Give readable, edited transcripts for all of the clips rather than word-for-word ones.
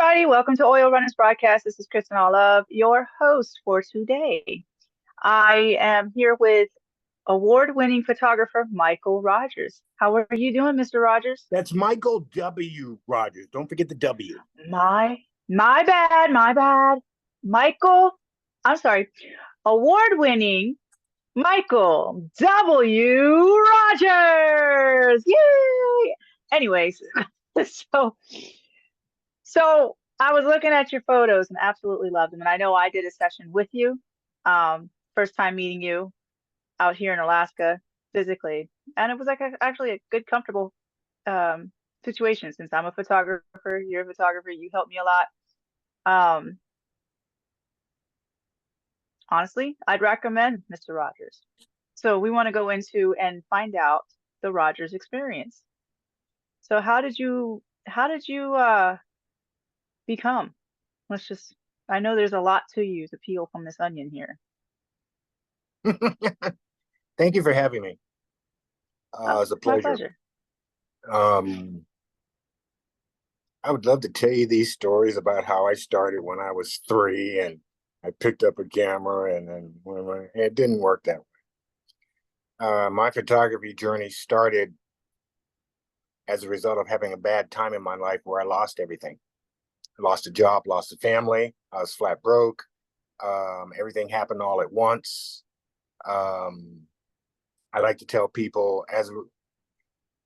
everybody. Welcome to Oil Runners Broadcast. This is Kristen Olive, your host for today. I am here with award-winning photographer Michael Rogers. How are you doing, Mr. Rogers? That's Michael W. Rogers. Don't forget the W. My my bad, my bad. Michael, I'm sorry. Award-winning Michael W. Rogers. Yay! Anyways, so So I was looking at your photos and absolutely loved them. And I know I did a session with you, first time meeting you out here in Alaska physically. And it was like actually a good, comfortable situation since I'm a photographer, you're a photographer, you helped me a lot. Um, Honestly, I'd recommend Mr. Rogers. So we want to go into and find out the Rogers experience. So how did you become? Let's just, I know there's a lot to you to peel from this onion here. Thank you for having me. Oh, It's a my pleasure. pleasure. Um, I would love to tell you these stories about how I started when I was 3 and I picked up a camera and then it didn't work that way. My photography journey started as a result of having a bad time in my life where I lost everything. I lost a job, lost a family. I was flat broke. Everything happened all at once. Um, I like to tell people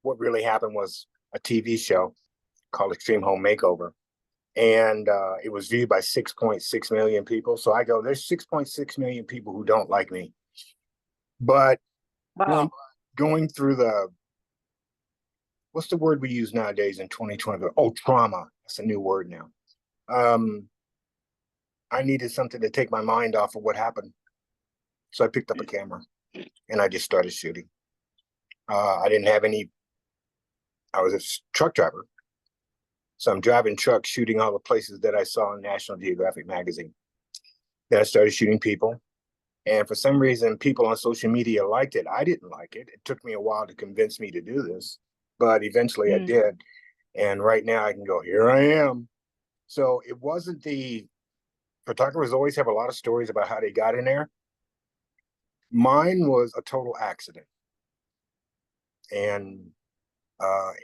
what really happened was a TV show called Extreme Home Makeover. And it was viewed by 6.6 million people. So I go, there's 6.6 million people who don't like me. But going Wow. going through what's the word we use nowadays in 2020? Oh, trauma. That's a new word now. Um, I needed something to take my mind off of what happened. So I picked up a camera and I just started shooting. I didn't have any, I was a truck driver. So I'm driving trucks, shooting all the places that I saw in National Geographic magazine. Then I started shooting people. And for some reason, people on social media liked it. I didn't like it. It took me a while to convince me to do this, but eventually I Mm. did. And right now I can go, here I am. So it wasn't photographers always have a lot of stories about how they got in there. Mine was a total accident. And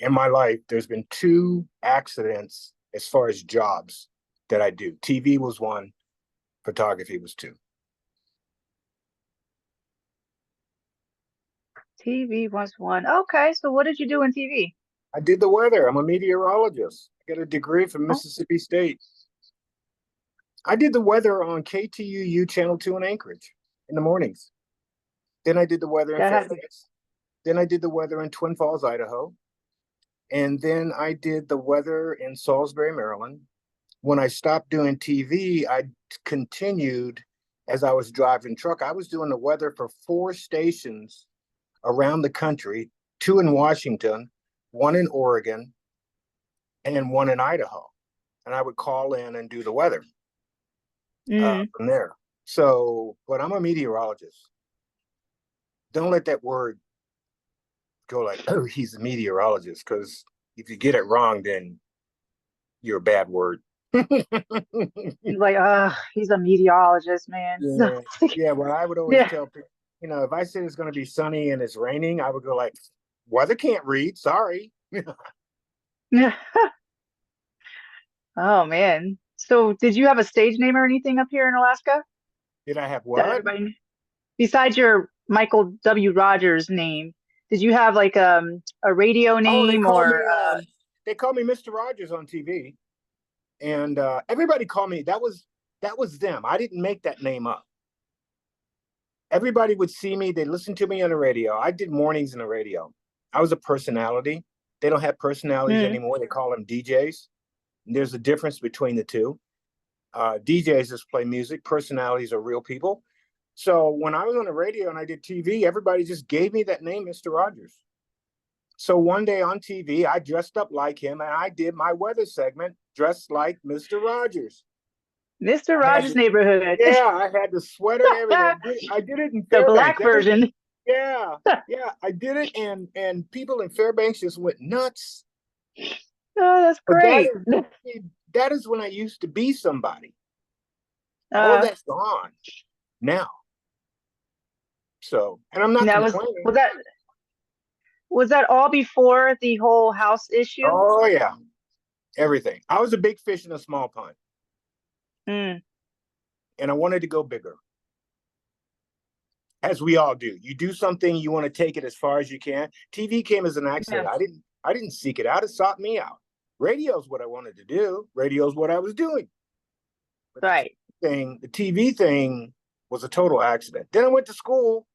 in my life, there's been 2 accidents as far as jobs that I do. TV was one, photography was 2. TV was one. Okay, so what did you do in TV? I did the weather. I'm a meteorologist. I got a degree from Oh, Mississippi State. I did the weather on KTUU Channel 2 in Anchorage in the mornings. Then I did the weather in that has to be. Fairbanks. Then I did the weather in Twin Falls, Idaho. And then I did the weather in Salisbury, Maryland. When I stopped doing TV, I continued as I was driving truck. I was doing the weather for 4 stations around the country, 2 in Washington, 1 in Oregon, and 1 in Idaho. And I would call in and do the weather Mm. from there. So, but I'm a meteorologist. Don't let that word go like, oh, he's a meteorologist, because if you get it wrong, then you're a bad word. Like, he's a meteorologist, man. Yeah, yeah. Well, I would always Yeah. tell people, if I said it's going to be sunny and it's raining, I would go like, weather can't read. Sorry. Yeah. Oh man. So did you have a stage name or anything up here in Alaska Did I have that what? everybody knew? Besides your Michael W. Rogers name, did you have like a radio Oh, name or they call me Mr. Rogers on TV, and everybody called me. That was them. I didn't make that name up. Everybody would see me. They listened to me on the radio. I did mornings in the radio. I was a personality. They don't have personalities mm, anymore. They call them DJs. And there's a difference between the two. DJs just play music. Personalities are real people. So when I was on the radio and I did TV, everybody just gave me that name, Mr. Rogers. So one day on TV, I dressed up like him and I did my weather segment dressed like Mr. Rogers. Mr. I had Rogers the, Neighborhood? yeah, I had the swetter and everything. I did it in The Fairbanks. black version. Yeah, yeah, I did it, and people in Fairbanks just went nuts. Oh, that's But that great. is that is when I used to be somebody. All of Uh, that's gone now. So, and I'm not now complaining. was that all before the whole house issue? Oh yeah, everything. I was a big fish in a small pond, Mm, and I wanted to go bigger, as we all do. You do something, you want to take it as far as you can. TV came as an accident. yeah, I didn't seek it out. It sought me out. Radio is what I wanted to do. Radio is what I was doing. But right. the TV thing was a total accident. Then I went to school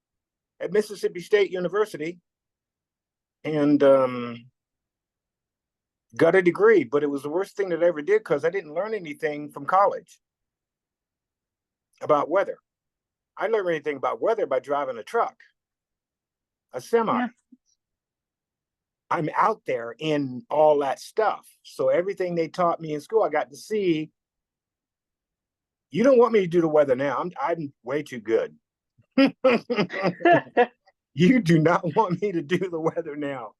at Mississippi State University and got a degree, but it was the worst thing that I ever did because I didn't learn anything from college about weather. I learned anything about weather by driving a truck, a semi. Yeah. I'm out there in all that stuff. So everything they taught me in school, I got to see. You don't want me to do the weather now. I'm way too good. You do not want me to do the weather now.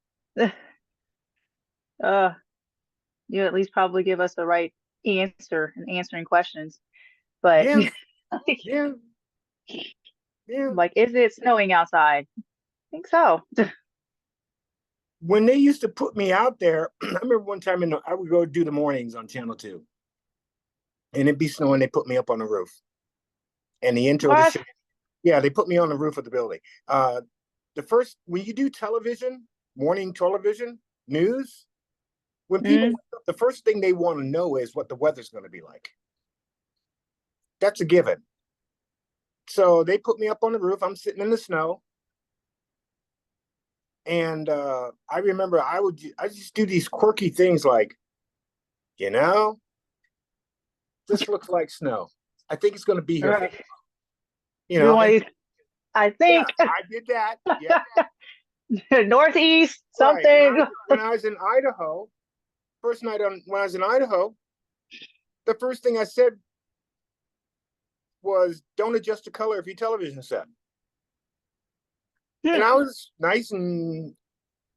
uh, you at least probably give us the right answer in answering questions. But Yeah, yeah, yeah. like, is it snowing outside? I think so. When they used to put me out there, I remember one time I would go do the mornings on Channel 2, and it'd be snowing. They put me up on the roof, and the intro to What? show, yeah, they put me on the roof of the building. The first when you do television, morning television news, when people Mm, wake up, the first thing they want to know is what the weather's going to be like. That's a given. So they put me up on the roof. I'm sitting in the snow, and I remember I just do these quirky things like, you know, this looks like snow. I think it's going to be here for, right. you Do know, one and of these, I yeah, think I did that. Yeah, northeast right. And something. when I was in Idaho, first night when I was in Idaho, the first thing I said was, "Don't adjust the color of your television set." And I was nice and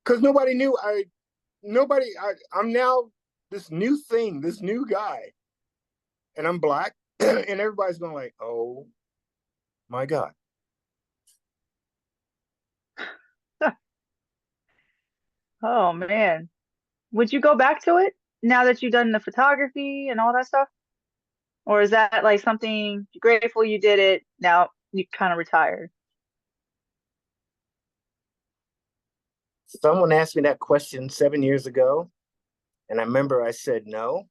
because nobody knew I'm now this new thing, this new guy, and I'm black, and everybody's going like, "Oh my god." Oh man. Would you go back to it now that you've done the photography and all that stuff? Or is that like something you're grateful you did it, now you kind of retired? Someone asked me that question 7 years ago, and I remember I said no.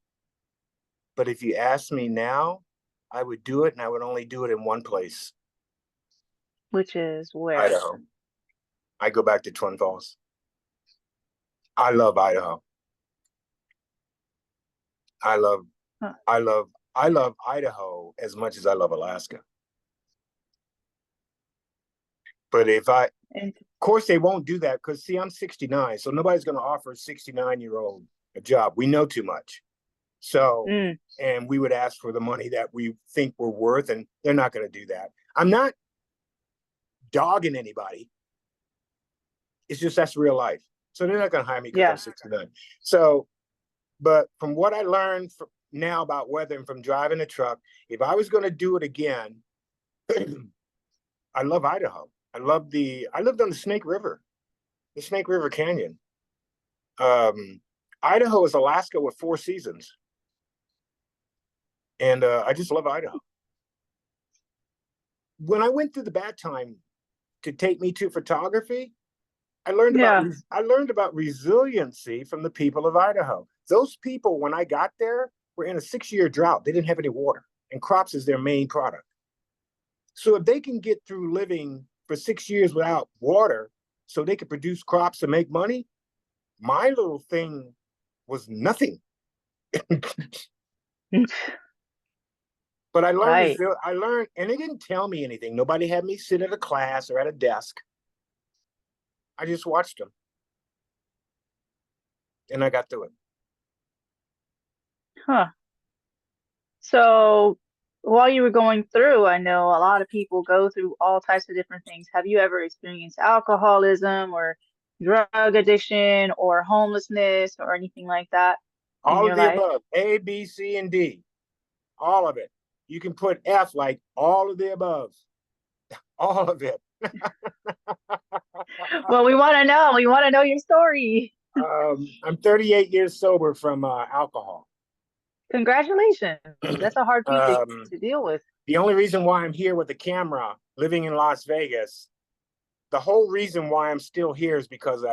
But if you ask me now, I would do it, and I would only do it in one place, Which is where? Idaho. I go back to Twin Falls. I love Idaho. I love, Huh. I love Idaho as much as I love Alaska. But of And course, they won't do that because, see, I'm 69, so nobody's going to offer a 69-year-old a job. We know too much. So, mm, and we would ask for the money that we think we're worth, and they're not going to do that. I'm not dogging anybody. It's just that's real life. So they're not going to hire me because I'm yeah. 69. So, but from what I learned now about weather and from driving a truck, if I was going to do it again, I love Idaho. I lived on the Snake River, the Snake River Canyon. Um, Idaho is Alaska with 4 seasons. And I just love Idaho. When I went through the bad time to take me to photography, Yeah. I learned about resiliency from the people of Idaho. Those people, when I got there, were in a 6-year drought. They didn't have any water, and crops is their main product. So if they can get through living for 6 years without water, so they could produce crops and make money, my little thing was nothing. But Right. I learned, and they didn't tell me anything. Nobody had me sit at a class or at a desk. I just watched them, and I got through it. Huh. So while you were going through, I know a lot of people go through all types of different things. Have you ever experienced alcoholism or drug addiction or homelessness or anything like that? in All your of the life? above, A, B, C, and D, all of it. You can put F like all of the above, all of it. Well, we want to know. We want to know your story. I'm 38 years sober from alcohol. Congratulations. That's a hard piece um, to deal with. the only reason why I'm here with the camera, living in Las Vegas, the whole reason why I'm still here is because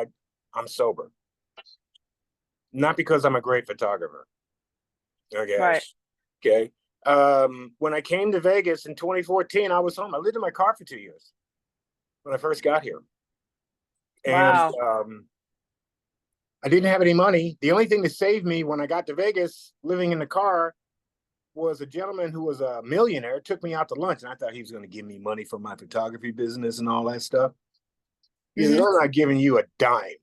I'm sober, not because I'm a great photographer. I Right. guess. Okay. When I came to Vegas in 2014, I was home. I lived in my car for 2 years when I first got here. And Wow. I didn't have any money. The only thing that saved me when I got to Vegas, living in the car, was a gentleman who was a millionaire, took me out to lunch, and I thought he was going to give me money for my photography business and all that stuff. He says, Hmm. I'm not giving you a dime. He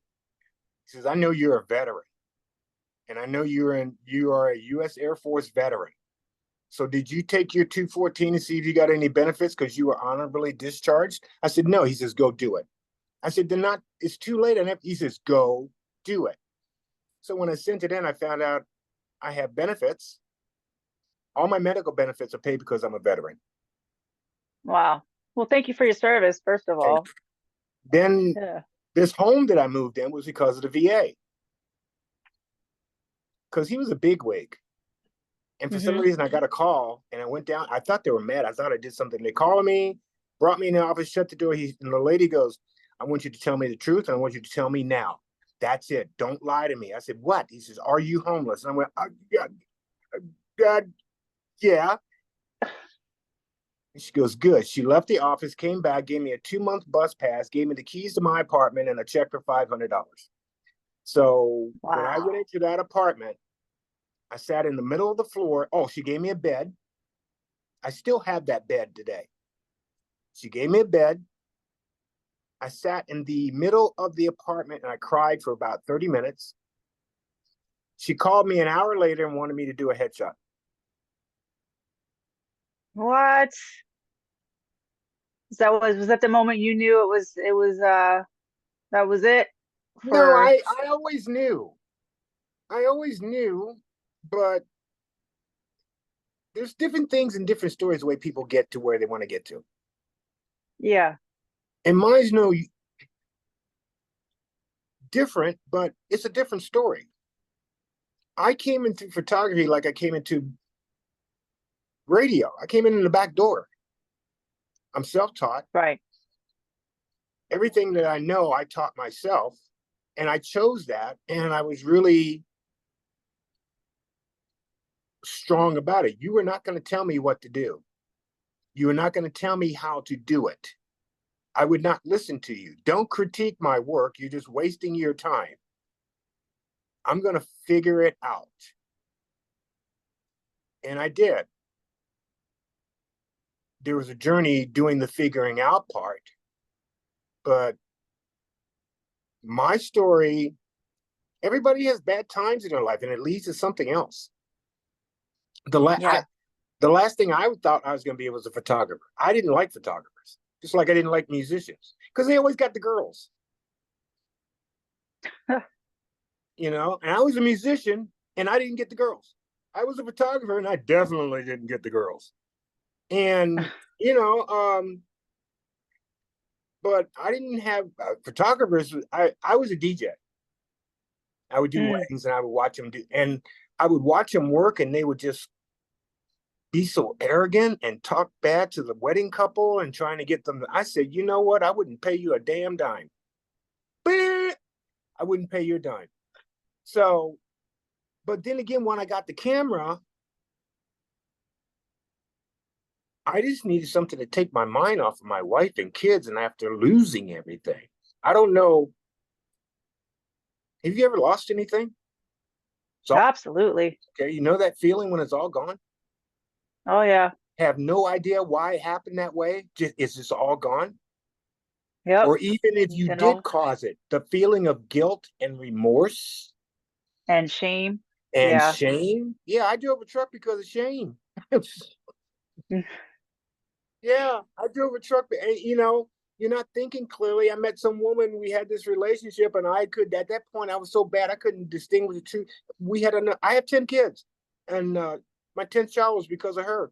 says, I know you're a veteran, and I know you are a U.S. Air Force veteran. So did you take your 214 and see if you got any benefits because you were honorably discharged? I said, no. He says, go do it. I said, then not, it's too late. He says, go do it. So when I sent it in, I found out I have benefits. All my medical benefits are paid because I'm a veteran. Wow. Well, thank you for your service, first of Okay. all. Then Yeah. this home that I moved in was because of the VA, because he was a bigwig. And for some Hmm. reason, I got a call and I went down. I thought they were mad. I thought I did something. They called me, brought me in the office, shut the door. And the lady goes, I want you to tell me the truth. And I want you to tell me now. That's it. Don't lie to me. I said, what? He says, are you homeless? And I went, oh, God, yeah. And she goes, good. She left the office, came back, gave me a 2-month bus pass, gave me the keys to my apartment and a check for $500. So when I went Wow. into that apartment, I sat in the middle of the floor. Oh, she gave me a bed. I still have that bed today. She gave me a bed. I sat in the middle of the apartment and I cried for about 30 minutes. She called me an hour later and wanted me to do a headshot. What? Was that the moment you knew that was it No, for I always knew. I always knew, but there's different things and different stories the way people get to where they want to get to. yeah. And mine's no different, but it's a different story. I came into photography like I came into radio. I came in the back door. I'm self-taught. Right. Everything that I know, I taught myself. And I chose that. And I was really strong about it. You were not going to tell me what to do. You were not going to tell me how to do it. I would not listen to you. Don't critique my work. You're just wasting your time. I'm going to figure it out. And I did. There was a journey doing the figuring out part, but my story, everybody has bad times in their life and it leads to something else. The la- I, Yeah. the last thing I thought I was going to be was a photographer. I didn't like photographers, just like I didn't like musicians because they always got the girls, And I was a musician and I didn't get the girls. I was a photographer and I definitely didn't get the girls. And, you know, but I didn't have photographers. I was a DJ. I would do Mm. weddings and I would watch them do, and I would watch them work and they would just be so arrogant and talk bad to the wedding couple and trying to get them. I said, you know what? I wouldn't pay you a damn dime. I wouldn't pay you a dime. So, but then again, when I got the camera, I just needed something to take my mind off of my wife and kids. And after losing everything, I don't know. Have you ever lost anything? It's all Absolutely. okay. You know that feeling when it's all gone? Oh yeah. Have no idea why it happened that way. Just it's just all gone. Yep. Or even if you And did all cause it, the feeling of guilt and remorse and shame. and Yeah. shame. Yeah, I drove a truck because of shame. Yeah, I drove a truck. You're not thinking clearly. I met some woman, we had this relationship, and I could, at that point, I was so bad, I couldn't distinguish the two. I have 10 kids, and my 10th child was because of her.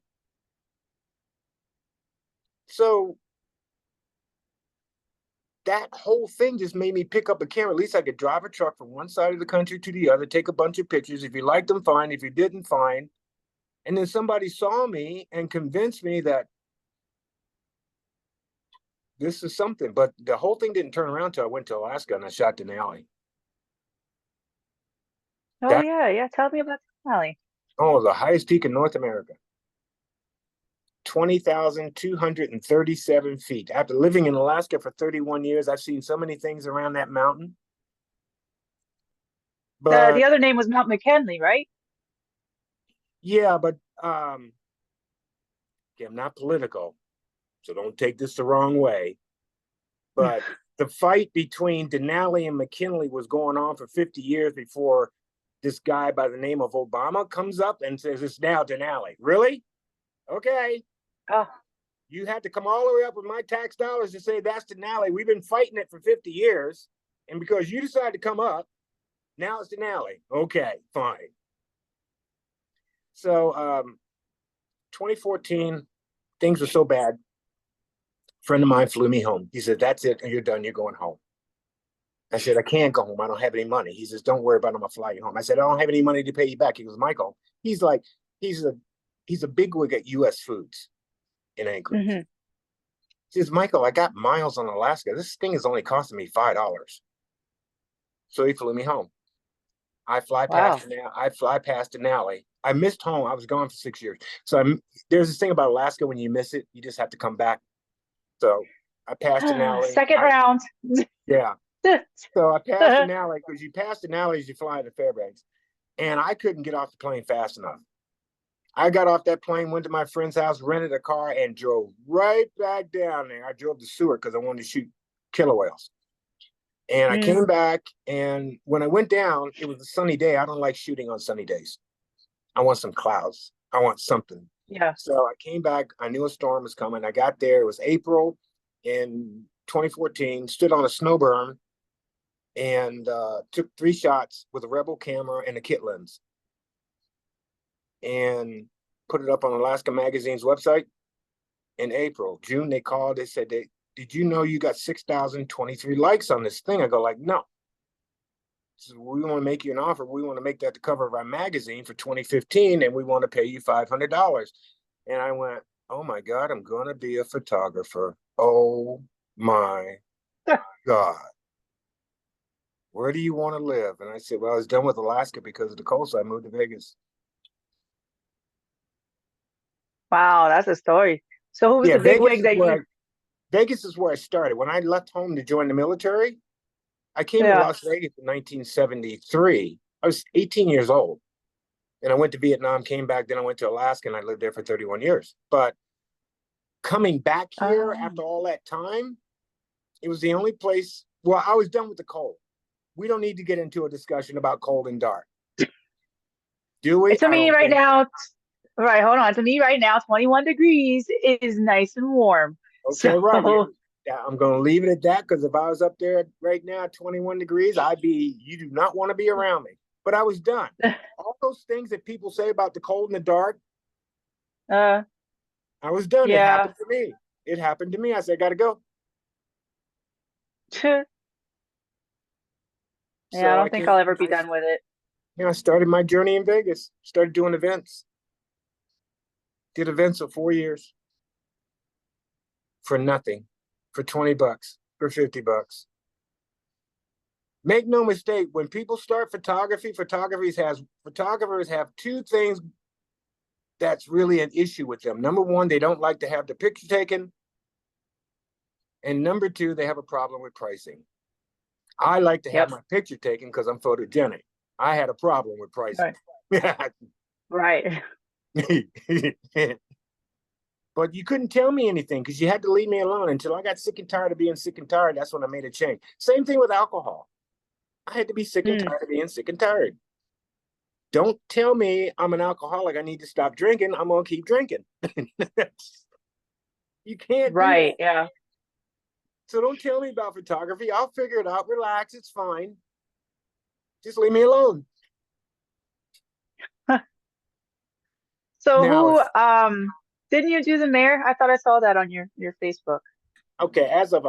So that whole thing just made me pick up a camera. At least I could drive a truck from one side of the country to the other, take a bunch of pictures. If you liked them, fine. If you didn't, fine. And then somebody saw me and convinced me that this is something. But the whole thing didn't turn around until I went to Alaska and I shot Denali. Oh That yeah, yeah. Tell me about Denali. the highest peak in North America. 20,237 feet. After living in Alaska for 31 years, I've seen so many things around that mountain. The But other name was Mount McKinley, right? yeah, but I'm not political, so don't take this the wrong way. But the fight between Denali and McKinley was going on for 50 years before this guy by the name of Obama comes up and says it's now Denali. Really? Okay. Oh, You had to come all the way up with my tax dollars to say that's Denali. We've been fighting it for 50 years. And because you decided to come up, now it's Denali. Okay, fine. So 2014, things were so bad. A friend of mine flew me home. He said, that's it. You're done. You're going home. I said, I can't go home. I don't have any money. He says, don't worry about it. I'm going to fly you home. I said, I don't have any money to pay you back. He goes, Michael, he's a bigwig at US Foods in Anchorage. hmm He says, Michael, I got miles on Alaska. This thing is only costing me $5. So he flew me home. I fly Wow. past Denali. I missed home. I was gone for 6 years. So there's this thing about Alaska, when you miss it, you just have to come back. So I passed Denali. Second round. Yeah. So I passed Denali, because you pass Denali as you fly to Fairbanks. And I couldn't get off the plane fast enough. I got off that plane, went to my friend's house, rented a car, and drove right back down there. I drove to Seward because I wanted to shoot killer whales. And I came back, and when I went down, it was a sunny day. I don't like shooting on sunny days. I want some clouds. I want something. Yeah. So I came back. I knew a storm was coming. I got there. It was April in 2014, stood on a snow berm and took 3 shots with a Rebel camera and a kit lens and put it up on Alaska Magazine's website in April. June, they called. They said, did you know you got 6,023 likes on this thing? I go like, no. So we want to make you an offer. We want to make that the cover of our magazine for 2015, and we want to pay you $500. And I went, oh my God, I'm going to be a photographer. Oh my God. Where do you want to live? And I said, well, I was done with Alaska because of the cold, so I moved to Vegas. Wow, that's a story. So who was Yeah, the big wig that you? Vegas is where I started. When I left home to join the military, I came to Yeah. Las Vegas in 1973. I was 18 years old. And I went to Vietnam, came back, then I went to Alaska, and I lived there for 31 years. But coming back here after all that time, it was the only place. Well, I was done with the cold. We don't need to get into a discussion about cold and dark. Do we? To I me don't right think. now, right, hold on. To me right now, 21 degrees is nice and warm. Okay, right. So, I'm going to leave it at that, because if I was up there right now at 21 degrees, you do not want to be around me. But I was done. All those things that people say about the cold and the dark, uh, I was done. It yeah. happened to me. It happened to me. I said, I got to go. Yeah, I So don't think I'll ever be done with it. I started my journey in Vegas, started doing events, did events for 4 years for nothing, for $20, for $50. Make no mistake, when people start photography, photographers have 2 things that's really an issue with them. Number 1, they don't like to have the picture taken. And number 2, they have a problem with pricing. I like to have Yep. my picture taken because I'm photogenic. I had a problem with pricing. Right. Right. But you couldn't tell me anything because you had to leave me alone until I got sick and tired of being sick and tired. That's when I made a change. Same thing with alcohol. I had to be sick and tired of being sick and tired. Don't tell me I'm an alcoholic. I need to stop drinking. I'm going to keep drinking. You can't do that. Right. Yeah. So don't tell me about photography. I'll figure it out. Relax. It's fine. Just leave me alone. So Now, who didn't you do the mayor? I thought I saw that on your Facebook. okay, as of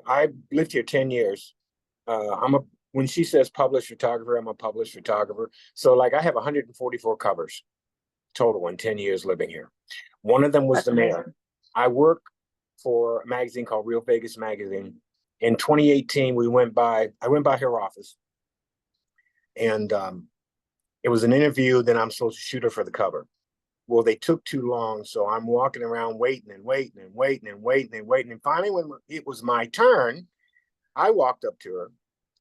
I've lived here 10 years. I'm a when she says published photographer, I'm a published photographer. So like I have 144 covers total in 10 years living here. One of them was That's the mayor. amazing. I work for a magazine called Real Vegas Magazine. In 2018, I went by her office, and it was an interview. Then I'm supposed to shoot her for the cover. Well, they took too long, so I'm walking around waiting and waiting and waiting and waiting and waiting. And finally, when it was my turn, I walked up to her.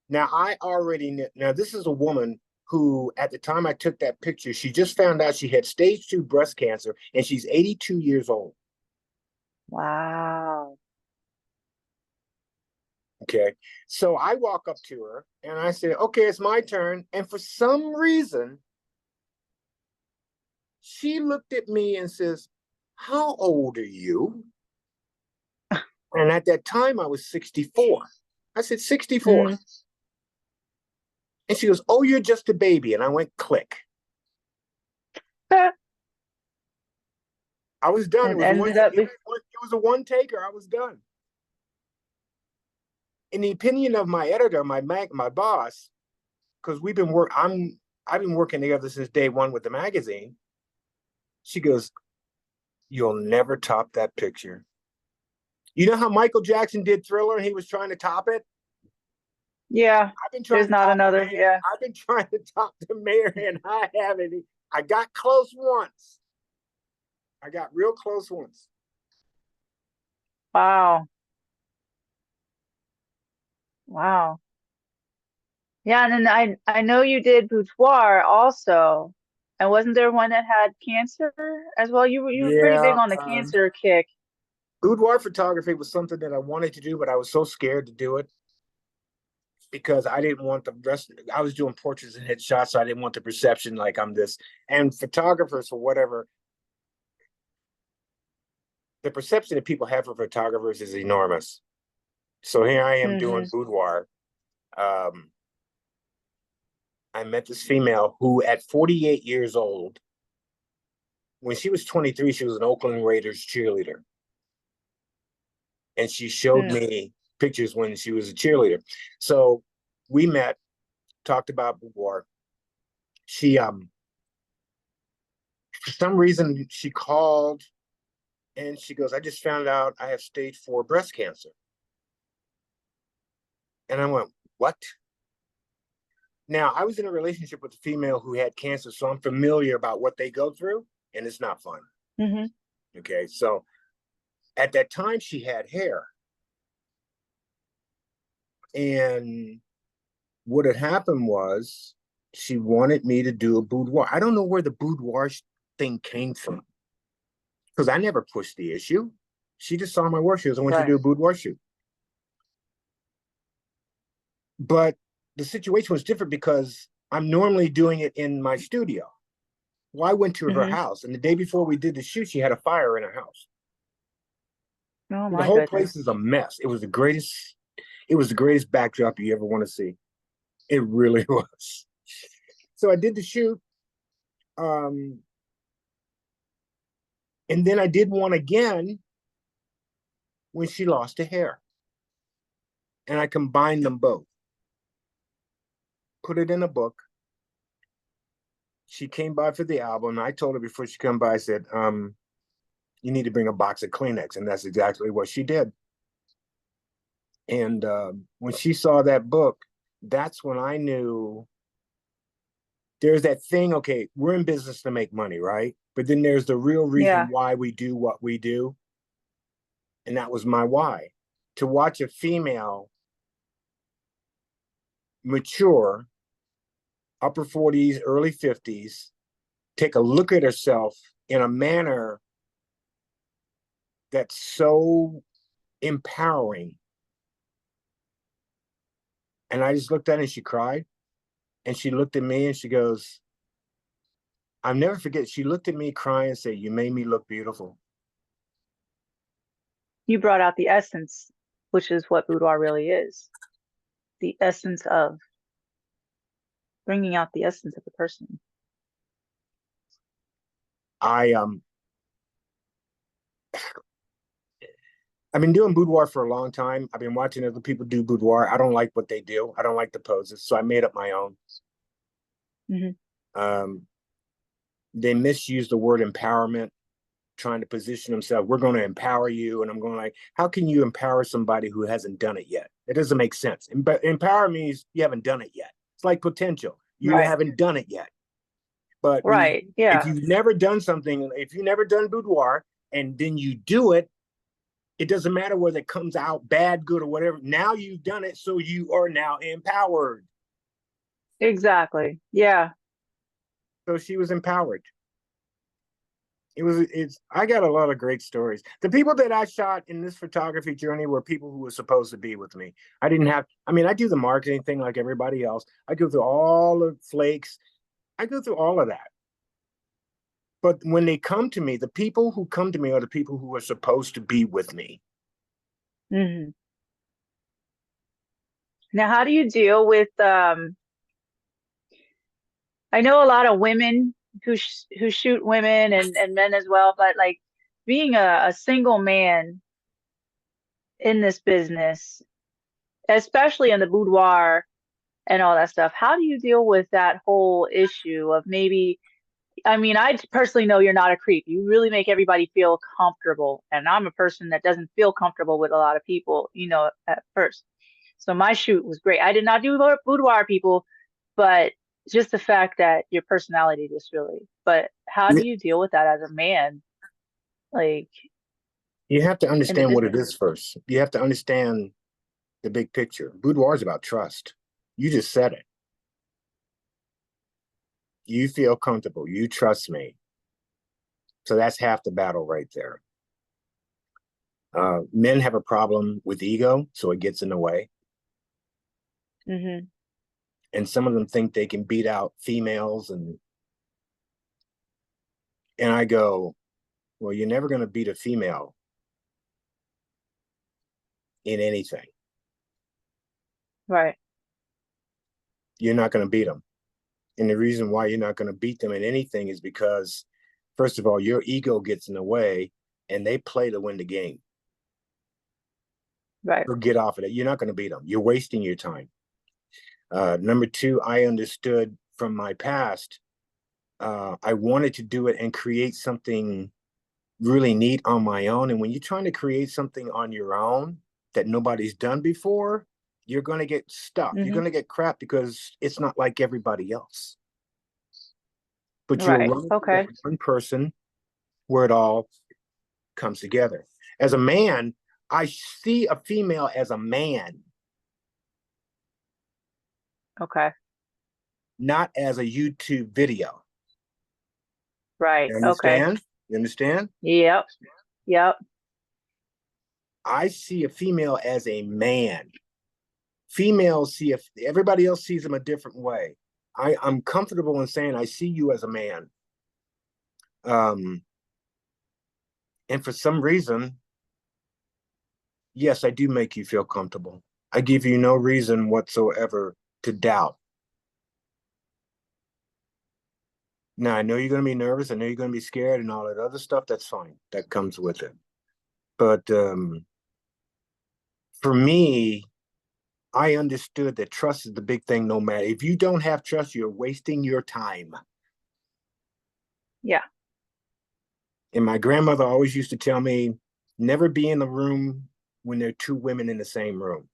Now, I already knew. Now, this is a woman who, at the time I took that picture, she just found out she had stage 2 breast cancer, and she's 82 years old. Wow. Okay. So I walk up to her and I say, okay, it's my turn. And for some reason, she looked at me and says, how old are you? And at that time, I was 64. I said, 64. Mm. And she goes, oh, you're just a baby. And I went, click. I was done. And ended up It was a one taker. I was done. In the opinion of my editor, my boss, because I've been working together since day one with the magazine. She goes, you'll never top that picture. You know how Michael Jackson did Thriller and he was trying to top it? yeah, I've been trying there's to not top the another. mayor. Yeah. I've been trying to top the mayor and I haven't. I got close once. I got real close once. Wow. Wow. Yeah, and then I know you did Boudoir also. And wasn't there one that had cancer as well? You were pretty big Yeah. on the cancer kick. Boudoir photography was something that I wanted to do, but I was so scared to do it because I didn't want the rest. I was doing portraits and headshots, so I didn't want the perception like I'm this. And photographers, or whatever, the perception that people have for photographers is enormous. So here I am doing Hmm. boudoir. Um, I met this female who, at 48 years old, when she was 23, she was an Oakland Raiders cheerleader. And she showed Mm. me pictures when she was a cheerleader. So we met, talked about boudoir. She, for some reason, she called and she goes, I just found out I have stage 4 breast cancer. And I went, what? Now, I was in a relationship with a female who had cancer, so I'm familiar about what they go through, and it's not fun. Hmm. Okay, so at that time, she had hair. And what had happened was she wanted me to do a boudoir. I don't know where the boudoir thing came from because I never pushed the issue. She just saw my work. She goes, I want you to Right. do a boudoir shoot. But the situation was different because I'm normally doing it in my studio. Well, I went to her Hmm. house, and the day before we did the shoot, she had a fire in her house. Oh The my whole place goodness. is a mess. It was the greatest backdrop you ever want to see. It really was. So I did the shoot. Um, and then I did one again when she lost her hair. And I combined them both, put it in a book. She came by for the album. I told her before she came by, I said, you need to bring a box of Kleenex. And that's exactly what she did. And when she saw that book, that's when I knew there's that thing. Okay, we're in business to make money, right? But then there's the real reason Yeah. why we do what we do. And that was my why. To watch a female mature, upper 40s, early 50s, take a look at herself in a manner that's so empowering. And I just looked at her and she cried. And she looked at me and she goes, I'll never forget. She looked at me crying and said, you made me look beautiful. You brought out the essence, which is what boudoir really is. The essence of bringing out the essence of the person. I I've been doing boudoir for a long time. I've been watching other people do boudoir. I don't like what they do. I don't like the poses, so I made up my own. Hmm. Um, they misuse the word empowerment, trying to position themselves. We're going to empower you, and I'm going like, how can you empower somebody who hasn't done it yet? It doesn't make sense. Empower means you haven't done it yet. It's like potential. You Right. haven't done it yet. But Right. if Yeah. you've never done something, if you've never done boudoir, and then you do it, it doesn't matter whether it comes out bad, good, or whatever. Now you've done it, so you are now empowered. Exactly. Yeah. So she was empowered. It's I got a lot of great stories. The people that I shot in this photography journey were people who were supposed to be with me. I didn't have, I mean, I do the marketing thing like everybody else. I go through all the flakes. I go through all of that. But when they come to me, the people who come to me are the people who are supposed to be with me. Hmm. Now, how do you deal with I know a lot of women who shoot women and men as well, but like being a single man in this business, especially in the boudoir and all that stuff, how do you deal with that whole issue of maybe, I mean, I personally know you're not a creep. You really make everybody feel comfortable. And I'm a person that doesn't feel comfortable with a lot of people, at first. So my shoot was great. I did not do boudoir people, but just the fact that your personality just really. But how do you deal with that as a man, like You have to in the understand what it business? is first. You have to understand the big picture. Boudoir is about trust. You just said it. You feel comfortable. You trust me. So that's half the battle right there. Men have a problem with ego, so it gets in the way. Hmm. And some of them think they can beat out females, and I go, well, you're never going to beat a female in anything. Right. You're not going to beat them. And the reason why you're not going to beat them in anything is because, first of all, your ego gets in the way and they play to win the game. Right. So get off of it. You're not going to beat them. You're wasting your time. Number two, I understood from my past, I wanted to do it and create something really neat on my own. And when you're trying to create something on your own that nobody's done before, you're going to get stuck. You're Hmm. going to get crap because it's not like everybody else. But you'll Right. run into that Okay. one person where it all comes together. As a man, I see a female as a man, Okay. not as a YouTube video. Right. You Okay. understand? You understand? Yep. Yep. I see a female as a man. Females see if everybody else sees them a different way. I'm comfortable in saying I see you as a man. Um, and for some reason, yes, I do make you feel comfortable. I give you no reason whatsoever to doubt. Now, I know you're going to be nervous. I know you're going to be scared and all that other stuff. That's fine. That comes with it. But for me, I understood that trust is the big thing. No matter if you don't have trust, you're wasting your time. Yeah. And my grandmother always used to tell me, never be in the room when there are two women in the same room.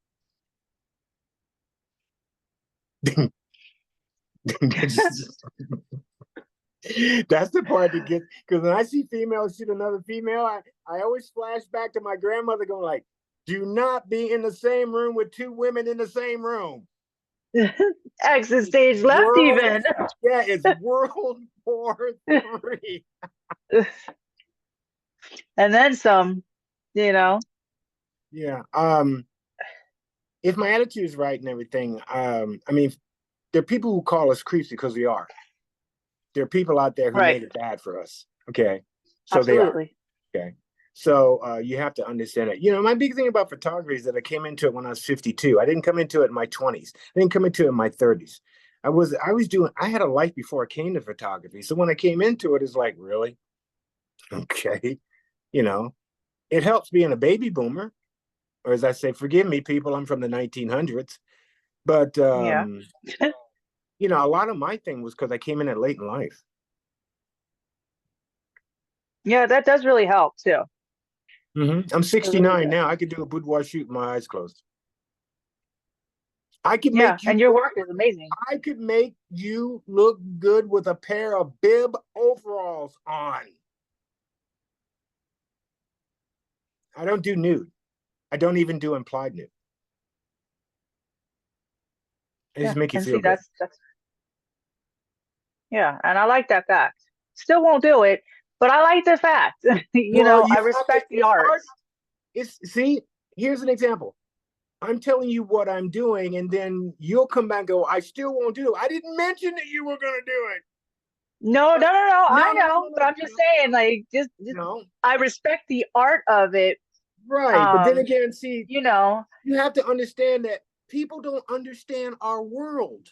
That's the part that gets, because when I see females shoot another female, I always flash back to my grandmother going like, do not be in the same room with two women in the same room. Exit stage left World, even. yeah, it's World War III. And then some, you know. Yeah. If my attitude is right and everything, I mean, there are people who call us creeps because we are. There are people out there who Right. made it bad for us. Okay. So they are. Absolutely. Okay. So you have to understand it. My big thing about photography is that I came into it when I was 52. I didn't come into it in my 20s. I didn't come into it in my 30s. I had a life before I came to photography. So when I came into it, it's like, really? Okay. You know, it helps being a baby boomer, or as I say, forgive me, people, I'm from the 1900s. But Yeah. a lot of my thing was because I came in at late in life. Yeah, that does really help too. I'm It really 69 does. now. I could do a boudoir shoot with my eyes closed. I could Yeah, make you and your look work is amazing. I could make you look good with a pair of bib overalls on. I don't do nude. I don't even do implied nude. I Yeah, just make you and feel see, good. that's yeah, and I like that fact. Still won't do it, but I like the fact. Well, you I have to, respect the it's hard. arts. See, here's an example. I'm telling you what I'm doing, and then you'll come back and go, I still won't do it. I didn't mention that you were gonna do it. No, no, But no, no. no, I no, no, know, no, but no, I'm just no, saying, no, like, just no. I respect the art of it. Right. But then Um, again, see, you know, you have to understand that people don't understand our world.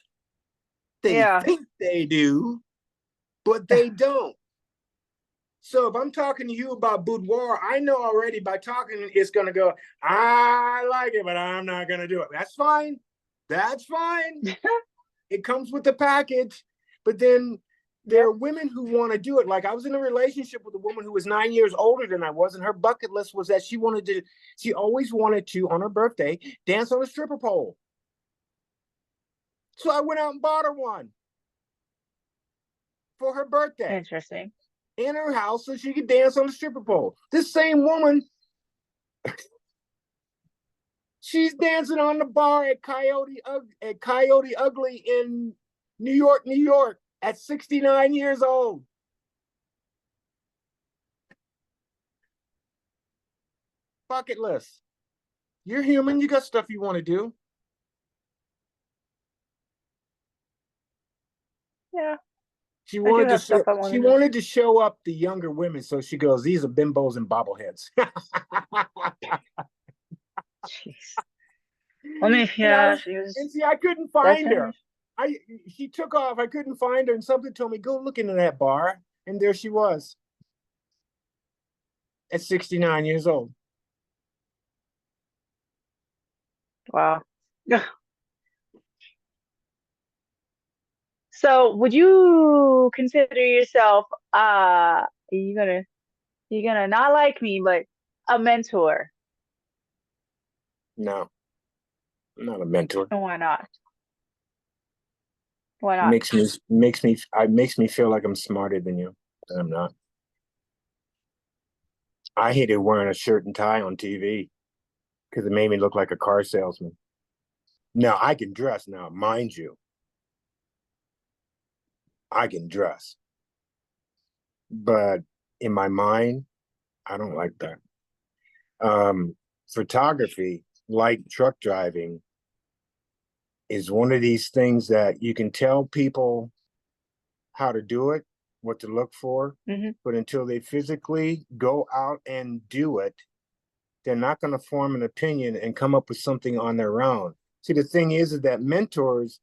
They yeah, think they do, but they don't. So if I'm talking to you about boudoir, I know already by talking it's gonna go, I like it, but I'm not gonna do it. That's fine. That's fine. It comes with the package. But then there yep. are women who want to do it. Like I was in a relationship with a woman who was 9 years older than I was, and her bucket list was that she always wanted to, on her birthday, dance on a stripper pole. So I went out and bought her one for her birthday Interesting. in her house so she could dance on the stripper pole. This same woman, she's dancing on the bar at Coyote Ugly in New York, New York, at 69 years old. Bucket list. You're human. You got stuff you want to do. Yeah, She I do wanted to have stuff show. I want She to do. wanted to show up the younger women, so she goes, "These are bimbos and bobbleheads." Jeez. Let me, and I yeah, was, she was, and see, I couldn't that's find her. him. She took off. I couldn't find her, and something told me go look into that bar, and there she was at 69 years old. Wow. So would you consider yourself, you're gonna not like me, but a mentor? No, I'm not a mentor. And why not? Why It not? makes me feel like I'm smarter than you, and I'm not. I hated wearing a shirt and tie on TV because it made me look like a car salesman. Now I can dress now, mind you. I can dress, but in my mind, I don't like that. Photography, like truck driving, is one of these things that you can tell people how to do it, what to look for, Hmm. but until they physically go out and do it, they're not going to form an opinion and come up with something on their own. See, the thing is that mentors,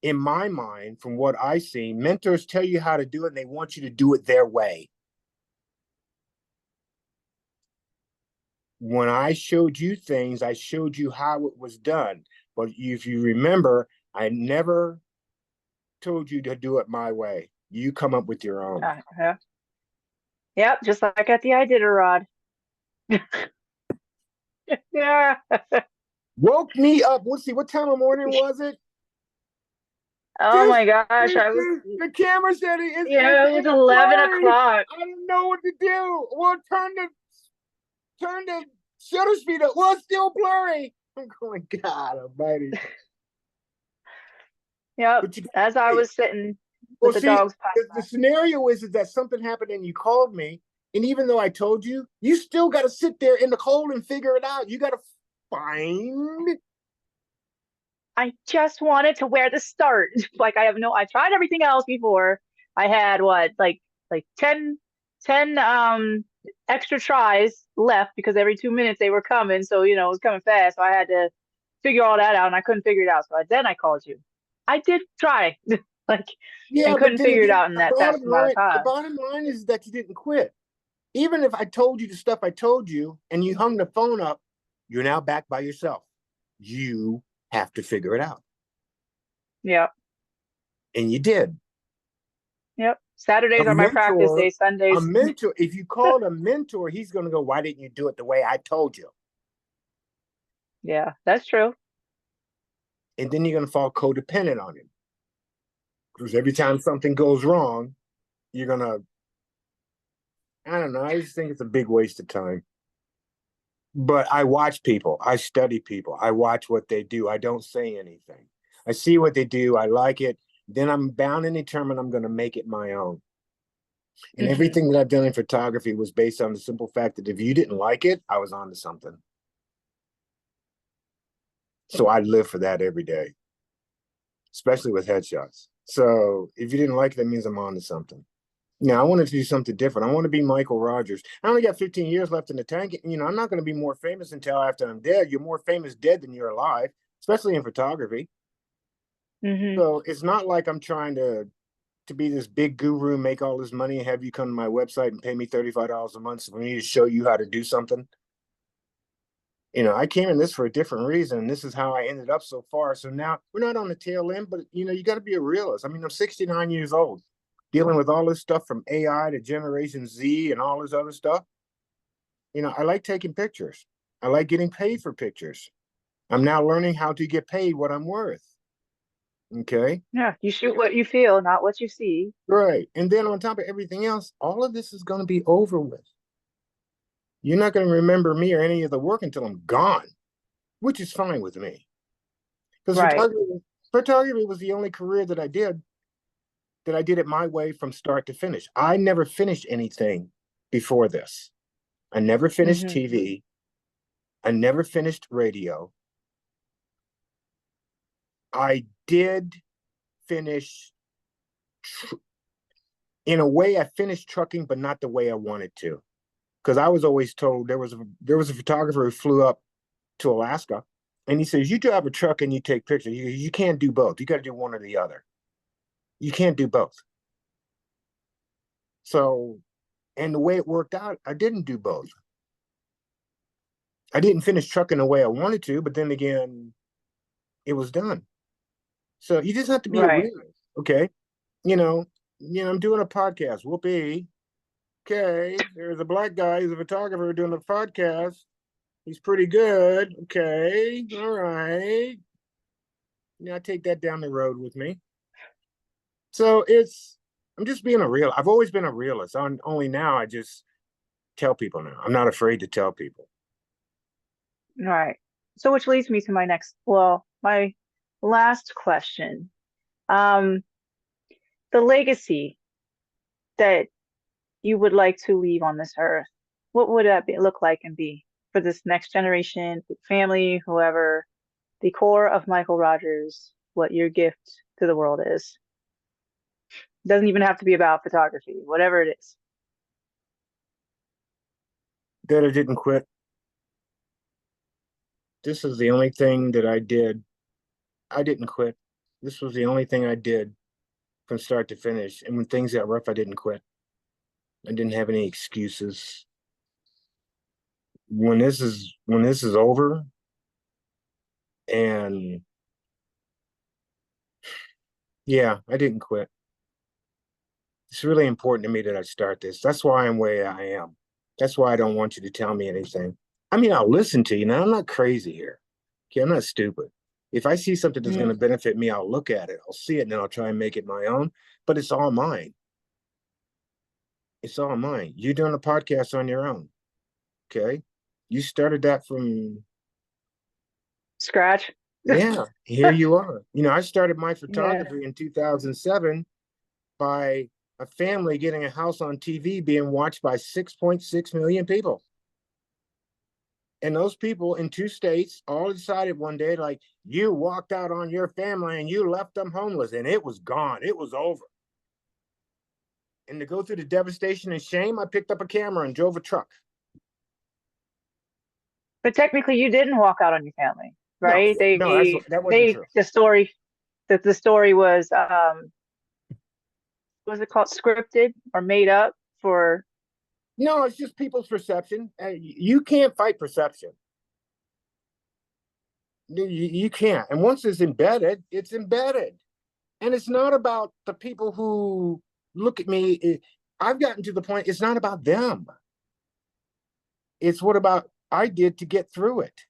in my mind, from what I see, mentors tell you how to do it and they want you to do it their way. When I showed you things, I showed you how it was done. But if you remember, I never told you to do it my way. You come up with your own. Yeah. Yep, just like at the Iditarod. Yeah. Woke me up. Let's see, what time of morning was it? Oh This, my gosh, this, I was, this the camera said yeah, it was it's 11 blurry. o'clock. I don't know what to do. Well, turn the shutter speed up. Well, it's still blurry. I'm going, God Almighty. Yep, But you as I hey, was sitting well, with the see, dogs passing the scenario is that something happened and you called me, and even though I told you, you still got to sit there in the cold and figure it out. You got to find. by. I just wanted to wear the start. Like I tried everything else before. I had what, like 10, 10 extra tries left because every 2 minutes they were coming. So, you know, it was coming fast. So I had to figure all that out and I couldn't figure it out. So then I called you. I did try, like, and Yeah, but couldn't then figure it again, out in that fast amount of the time. bottom line is that you didn't quit. Even if I told you the stuff I told you and you hung the phone up, you're now back by yourself. You have to figure it out. Yep. And you did. Yep. A Saturdays are my practice mentor, days. Sundays. if you call a mentor, he's going to go, why didn't you do it the way I told you? Yeah, that's true. And then you're going to fall codependent on him. Because every time something goes wrong, you're going to, I don't know. I just think it's a big waste of time. But I watch people, I study people, I watch what they do. I don't say anything. I see what they do, I like it. Then I'm bound and determined I'm going to make it my own. And Hmm. everything that I've done in photography was based on the simple fact that if you didn't like it, I was on to something. So I live for that every day, especially with headshots. So if you didn't like it, that means I'm on to something. Now I wanted to do something different. I want to be Michael Rogers. I only got 15 years left in the tank. You know, I'm not going to be more famous until after I'm dead. You're more famous dead than you're alive, especially in photography. Hmm. So it's not like I'm trying to be this big guru, make all this money, and have you come to my website and pay me $35 a month for me to show you how to do something. You know, I came in this for a different reason, and this is how I ended up so far. So now we're not on the tail end, but you know, you got to be a realist. I mean, I'm 69 years old, dealing with all this stuff from AI to Generation Z and all this other stuff. You know, I like taking pictures. I like getting paid for pictures. I'm now learning how to get paid what I'm worth. Okay. Yeah, you shoot what you feel, not what you see. Right. And then on top of everything else, all of this is going to be over with. You're not going to remember me or any of the work until I'm gone, which is fine with me. Because Right. photography was the only career that I did it my way from start to finish. I never finished anything before this. I never finished Hmm. TV. I never finished radio. I did finish, in a way, I finished trucking, but not the way I wanted to. Because I was always told there was a photographer who flew up to Alaska, and he says, "You drive a truck and you take pictures. You can't do both. You got to do one or the other. You can't do both." So, and the way it worked out, I didn't do both. I didn't finish trucking the way I wanted to, but then again, it was done. So you just have to be a Right. realist, okay? You know, I'm doing a podcast. Whoopee. Okay, there's a black guy who's a photographer doing a podcast. He's pretty good. Okay, all right. Yeah, I take that down the road with me. So I'm just being a real. I've always been a realist. Only now I just tell people now. I'm not afraid to tell people. Right. So which leads me to my last question. Um, the legacy that you would like to leave on this earth, what would look like and be for this next generation, family, whoever, the core of Michael Rogers, what your gift to the world is? Doesn't even have to be about photography, whatever it is. That I didn't quit. This is the only thing that I did. I didn't quit. This was the only thing I did from start to finish. And when things got rough, I didn't quit. I didn't have any excuses. When this is over, and yeah, I didn't quit. It's really important to me that I start this. That's why I'm where I am. That's why I don't want you to tell me anything. I mean, I'll listen to you. Now, I'm not crazy here. Okay, I'm not stupid. If I see something that's going to Mm. benefit me, I'll look at it. I'll see it, and then I'll try and make it my own. But it's all mine. It's all mine. You're doing a podcast on your own. Okay. You started that from, Scratch. yeah, here you are. You know, I started my Yeah. photography in 2007 by a family getting a house on TV being watched by 6.6 million people. And those people in two states all decided one day, like, you walked out on your family and you left them homeless, and it was gone. It was over. And to go through the devastation and shame, I picked up a camera and drove a truck. But technically, you didn't walk out on your family, No, right? no, that wasn't They, true. the story was, what was it called? Scripted or made up for, No, it's just people's perception. You can't fight perception. You can't. And once it's embedded, it's embedded. And it's not about the people who look at me. I've gotten to the point, it's not about them. It's what about I did to get through it.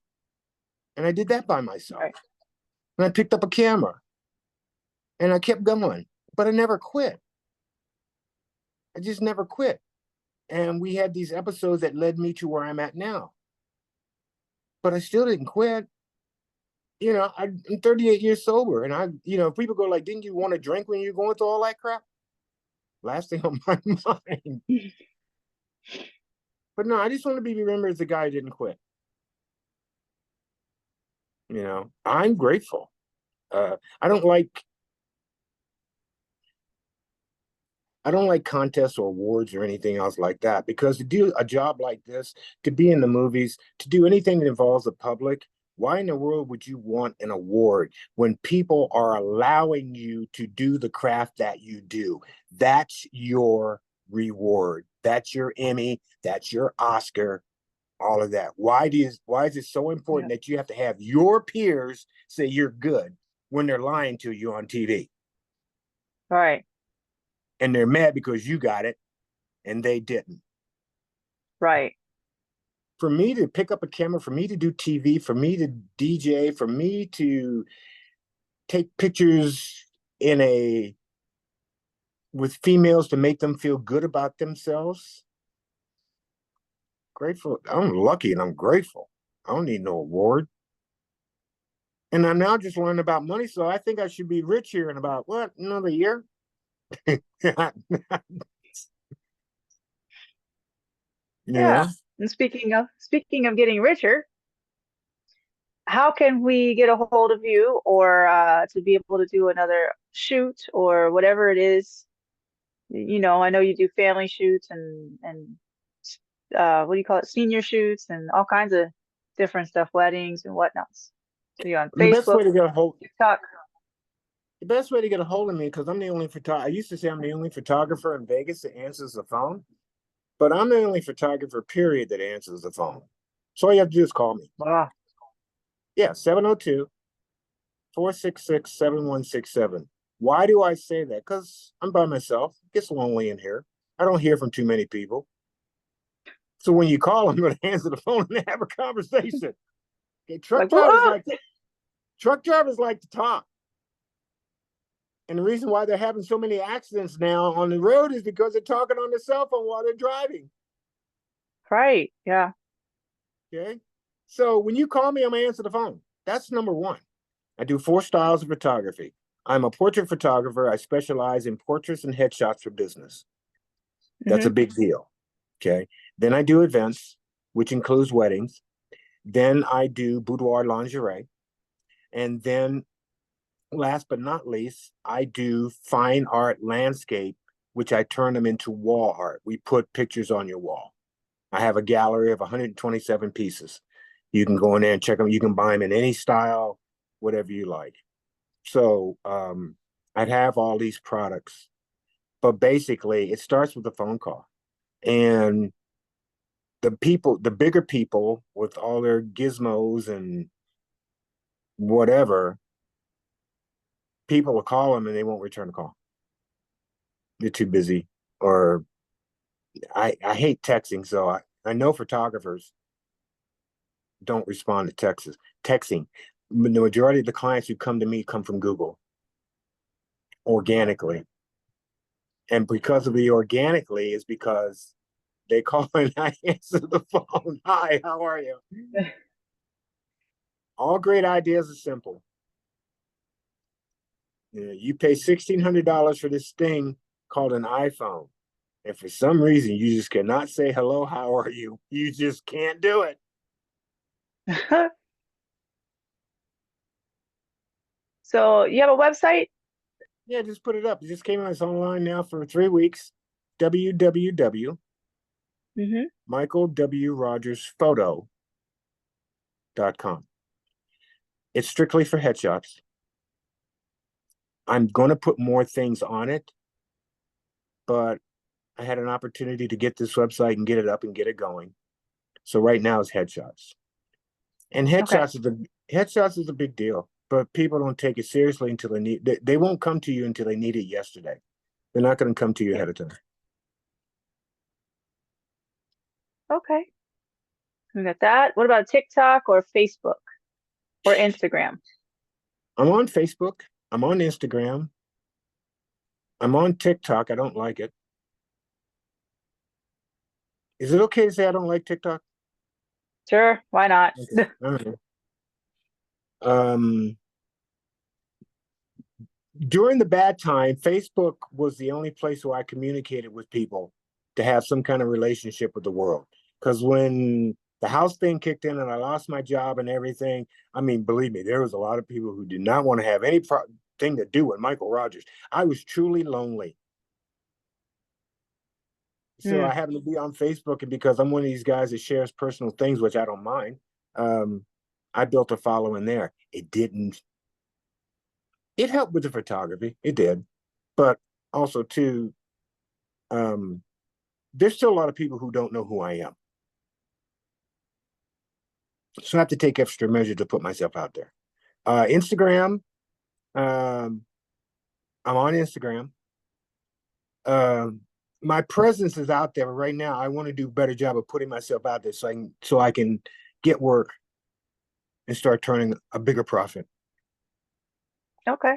And I did that by myself. right, And I picked up a camera and I kept going, but I never quit. I just never quit. And we had these episodes that led me to where I'm at now. But I still didn't quit. I'm 38 years sober. And people go like, didn't you want to drink when you're going through all that crap? Last thing on my mind. But no, I just want to be remembered as the guy who didn't quit. I'm grateful. I don't like contests or awards or anything else like that, because to do a job like this, to be in the movies, to do anything that involves the public, why in the world would you want an award when people are allowing you to do the craft that you do? That's your reward. That's your Emmy. That's your Oscar. All of that. Why is it so important yeah, that you have to have your peers say you're good when they're lying to you on TV? right, And they're mad because you got it and they didn't. right, For me to pick up a camera, for me to do TV, for me to DJ, for me to take pictures in a with females to make them feel good about themselves. Grateful. I'm lucky and I'm grateful. I don't need no award. And I'm now just learning about money, so I think I should be rich here in about another year. you yeah. know, And speaking of getting richer, how can we get a hold of you, or to be able to do another shoot or whatever it is? I know you do family shoots and what do you call it, senior shoots and all kinds of different stuff, weddings and whatnot. So you're on the best Facebook, way to get a hold TikTok. the best way to get a hold of me, because I'm the only photographer. I used to say I'm the only photographer in Vegas that answers the phone, but I'm the only photographer, period, that answers the phone. So all you have to do is call me. Wow. Yeah, 702-466-7167. Why do I say that? Because I'm by myself. It gets lonely in here. I don't hear from too many people. So when you call, I'm going to answer the phone and have a conversation. Okay, Like, what? truck drivers like to talk. And the reason why they're having so many accidents now on the road is because they're talking on their cell phone while they're driving. Right. Yeah. Okay. So when you call me, I'm going to answer the phone. That's number one. I do 4 styles of photography. I'm a portrait photographer. I specialize in portraits and headshots for business. That's a Hmm. big deal. Okay. Then I do events, which includes weddings. Then I do boudoir lingerie. And then last but not least, I do fine art landscape, which I turn them into wall art. We put pictures on your wall. I have a gallery of 127 pieces. You can go in there and check them. You can buy them in any style, whatever you like. So I'd have all these products, but basically it starts with a phone call. And the bigger people with all their gizmos and whatever, people will call them and they won't return the call. They're too busy. Or I hate texting, so I know photographers don't respond to texting. The majority of the clients who come to me come from Google organically. And because of the organically is because they call and I answer the phone. Hi, how are you? All great ideas are simple. You pay $1,600 for this thing called an iPhone. And for some reason, you just cannot say hello, how are you? You just can't do it. So you have a website? Yeah, just put it up. It just came out. It's online now for 3 weeks. www.michaelwrogersphoto.com. It's strictly for headshots. I'm going to put more things on it, but I had an opportunity to get this website and get it up and get it going. So right now it's headshots. And Okay. headshots is a big deal, but people don't take it seriously until they won't come to you until they need it yesterday. They're not going to come to you ahead of time. Okay. We got that. What about TikTok or Facebook or Instagram? I'm on Facebook. I'm on Instagram. I'm on TikTok. I don't like it. Is it okay to say I don't like TikTok? Sure, why not? Okay. All right. Um, during the bad time, Facebook was the only place where I communicated with people to have some kind of relationship with the world. Because when the house thing kicked in and I lost my job and everything, I mean, believe me, there was a lot of people who did not want to have any thing to do with Michael Rogers. I was truly lonely. So I happened to be on Facebook, and because I'm one of these guys that shares personal things, which I don't mind, I built a following there. It helped with the photography. It did. But also too, there's still a lot of people who don't know who I am. So I have to take extra measure to put myself out there. Instagram, I'm on Instagram. My presence is out there, but right now I want to do a better job of putting myself out there so I can get work and start turning a bigger profit. Okay.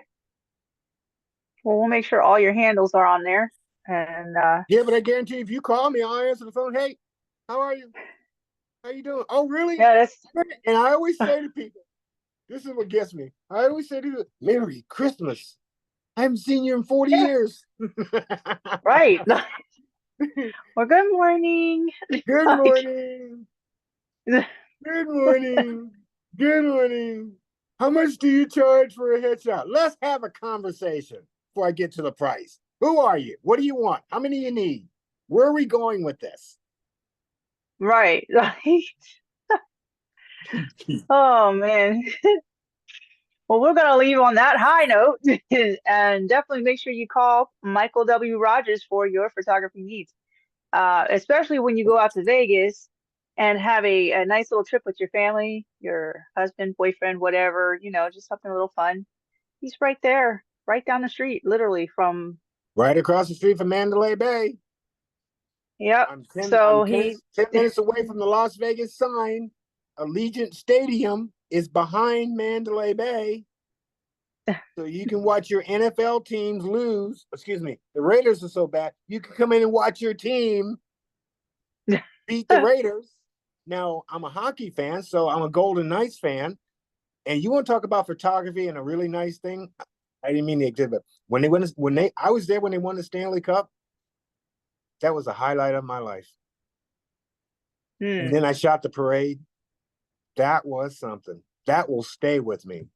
Well, we'll make sure all your handles are on there. And Yeah, but I guarantee if you call me, I'll answer the phone. Hey, how are you? How you doing? Oh, really? yeah, that's And I always say to people, this is what gets me. I always say to people, Merry Christmas. I haven't seen you in 40 yeah, years. right. Well, good morning. Good Like, morning. Good morning. Good morning. How much do you charge for a headshot? Let's have a conversation before I get to the price. Who are you? What do you want? How many you need? Where are we going with this? right. Like, oh man. Well, we're gonna leave on that high note and definitely make sure you call Michael W. Rogers for your photography needs. Especially when you go out to Vegas and have a nice little trip with your family, your husband, boyfriend, whatever, just something a little fun. He's right there, right down the street, literally from, Right across the street from Mandalay Bay. yep. I'm 10, I'm So 10, 10 minutes away from the Las Vegas sign. Allegiant Stadium is behind Mandalay Bay. So you can watch your NFL teams lose. Excuse me, the Raiders are so bad. You can come in and watch your team beat the Raiders. Now, I'm a hockey fan, so I'm a Golden Knights fan. And you want to talk about photography and a really nice thing? I didn't mean the exhibit. I was there when they won the Stanley Cup. That was a highlight of my life. And then I shot the parade. That was something. That will stay with me.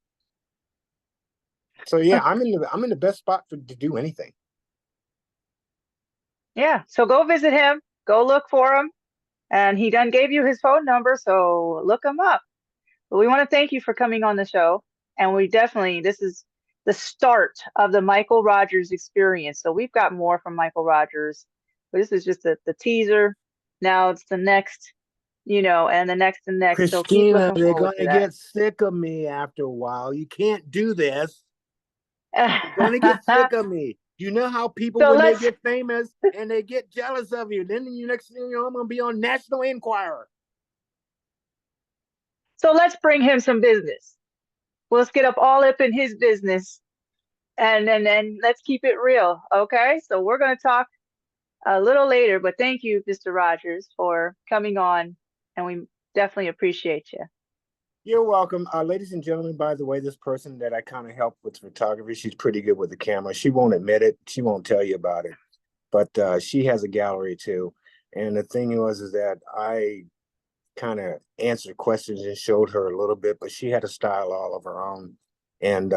So yeah, I'm in the best spot to do anything. Yeah. So go visit him, go look for him. And he done gave you his phone number, so look him up. But we want to thank you for coming on the show. And this is the start of the Michael Rogers experience. So we've got more from Michael Rogers. But this is just the teaser. Now it's the next, and the next and next. So keep Christina, looking they're forward going to to that. get sick of me after a while. You can't do this. They're going to get sick of me. You know how people, so when they let's get famous and they get jealous of you, then you next thing you know, I'm going to be on National Enquirer. so let's bring him some business. Let's get up in his business and let's keep it real. Okay. So we're gonna talk a little later, but thank you, Mr. Rogers, for coming on, and we definitely appreciate you. You're welcome. Ladies and gentlemen, by the way, this person that I kind of helped with photography, she's pretty good with the camera. She won't admit it. She won't tell you about it. But she has a gallery too. And the thing is that I kind of answered questions and showed her a little bit, but she had a style all of her own. And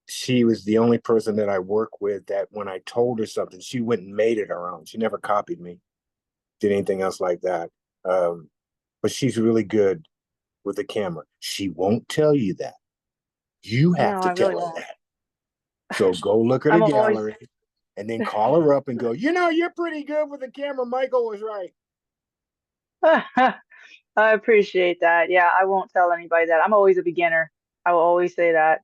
she was the only person that I work with that when I told her something, she went and made it her own. She never copied me, did anything else like that. Um, but she's really good with the camera. She won't tell you that. You have No, to I really tell her won't. that. So go look at her I'm always, gallery and then call her up and go, you're pretty good with the camera. Michael was right. I appreciate that. Yeah, I won't tell anybody that. I'm always a beginner. I will always say that.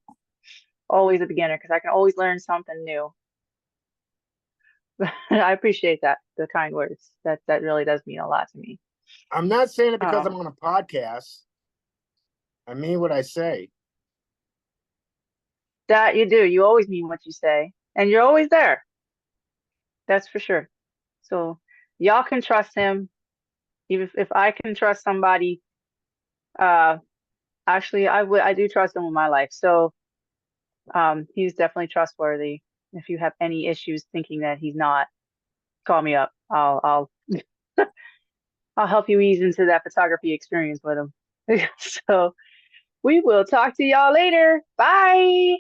Always a beginner because I can always learn something new. I appreciate that, the kind words. That really does mean a lot to me. I'm not saying it because I'm Um, on a podcast. I mean what I say. that you do. You always mean what you say, and you're always there. That's for sure. So y'all can trust him. Even if I can trust somebody, uh, actually, I do trust him with my life. So he's definitely trustworthy. If you have any issues thinking that he's not, call me up. I'll help you ease into that photography experience with him. So we will talk to y'all later. Bye.